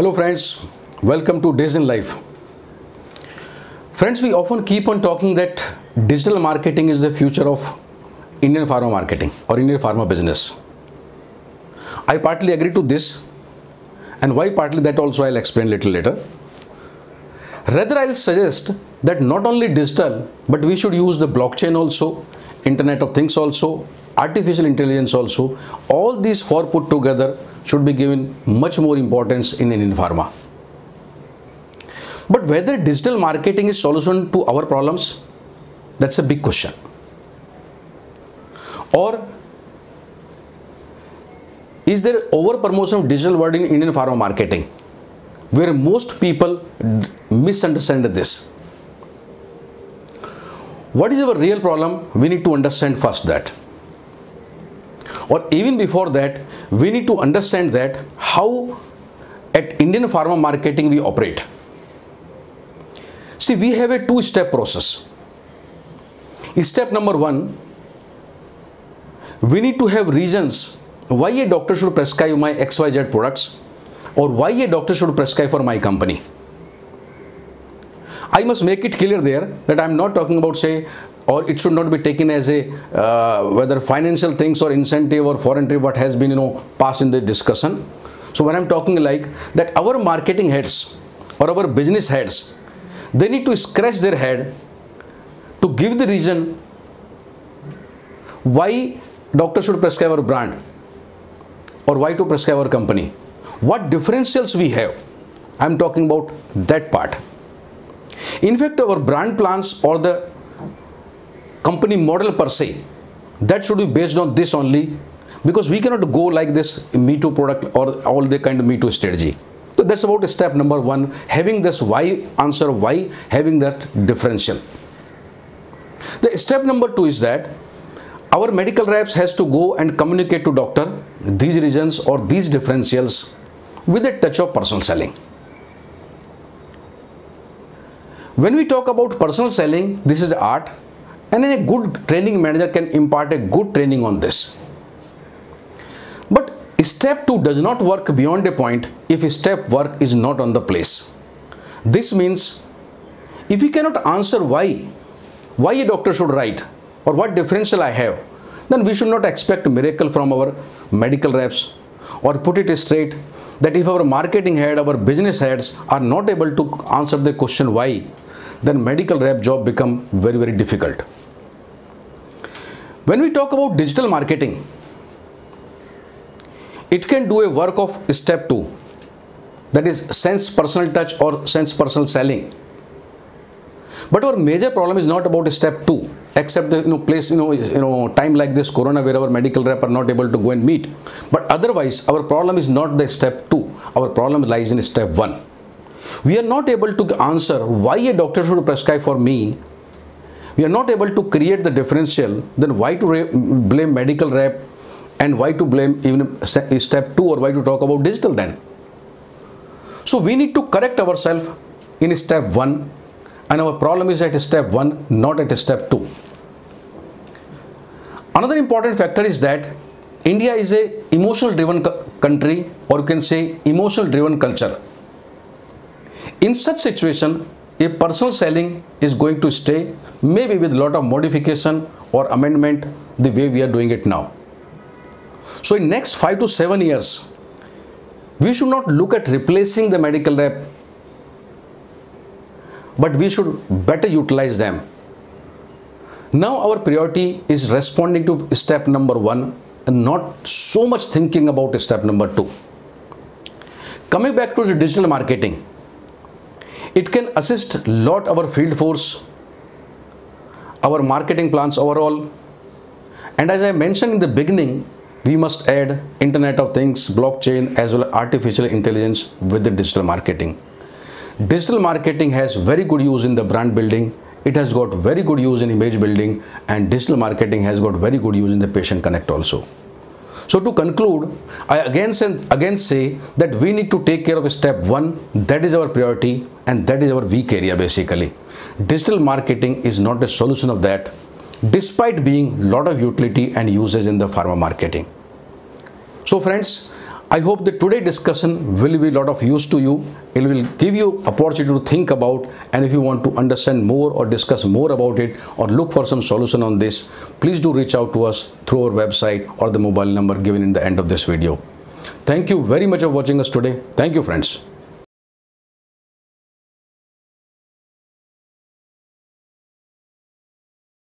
Hello friends, welcome to Days in Life. Friends, we often keep on talking that digital marketing is the future of Indian pharma marketing or Indian pharma business. I partly agree to this, and why partly that also I'll explain a little later. Rather, I'll suggest that not only digital, but we should use the blockchain also, Internet of Things also, artificial intelligence also. All these four put together should be given much more importance in Indian pharma. But whether digital marketing is solution to our problems, that's a big question. Or is there over promotion of digital word in Indian pharma marketing, where most people misunderstand this? What is our real problem? We need to understand first that. Or even before that, we need to understand that how at Indian pharma marketing we operate. See, we have a two-step process. Step number one, we need to have reasons why a doctor should prescribe my XYZ products or why a doctor should prescribe for my company. I must make it clear there that I am not talking about, say, or it should not be taken as a whether financial things or incentive or foreign trip what has been passed in the discussion. So when I'm talking like that, our marketing heads or our business heads, they need to scratch their head to give the reason why doctor should prescribe our brand or why to prescribe our company. What differentials we have? I'm talking about that part. In fact, our brand plans or the company model per se, that should be based on this only, because we cannot go like this Me Too product or all the kind of Me Too strategy. So that's about step number one, having this why answer, why having that differential. The step number two is that our medical reps has to go and communicate to doctor these reasons or these differentials with a touch of personal selling. When we talk about personal selling, this is art, and a good training manager can impart a good training on this. But step 2 does not work beyond a point if step work is not on the place. This means if we cannot answer why a doctor should write or what differential I have, then we should not expect a miracle from our medical reps, or put it straight that if our marketing head, our business heads are not able to answer the question why, then medical rep job become very, very difficult. When we talk about digital marketing, it can do a work of step 2, that is sense personal touch or sense personal selling. But our major problem is not about step 2, except the place time like this corona where our medical rep are not able to go and meet. But otherwise, our problem is not the step 2. Our problem lies in step 1. We are not able to answer why a doctor should prescribe for me. We are not able to create the differential. Then why to blame medical rep, and why to blame even step 2, or why to talk about digital then? So we need to correct ourselves in step 1, and our problem is at step 1, not at step 2. Another important factor is that India is a emotional driven country, or you can say emotional driven culture. In such situation, a personal selling is going to stay, maybe with a lot of modification or amendment the way we are doing it now. So in next 5 to 7 years, we should not look at replacing the medical rep, but we should better utilize them. Now our priority is responding to step number 1 and not so much thinking about step number 2. Coming back to the digital marketing, it can assist a lot our field force, our marketing plans overall. And as I mentioned in the beginning, we must add Internet of Things, blockchain, as well as artificial intelligence with the digital marketing. Digital marketing has very good use in the brand building. It has got very good use in image building, and digital marketing has got very good use in the patient connect also. So to conclude, I again say that we need to take care of step 1. That is our priority, and that is our weak area basically. Digital marketing is not a solution of that, despite being a lot of utility and usage in the pharma marketing. So friends, I hope that today's discussion will be a lot of use to you. It will give you opportunity to think about, and if you want to understand more or discuss more about it or look for some solution on this, please do reach out to us through our website or the mobile number given in the end of this video. Thank you very much for watching us today. Thank you, friends.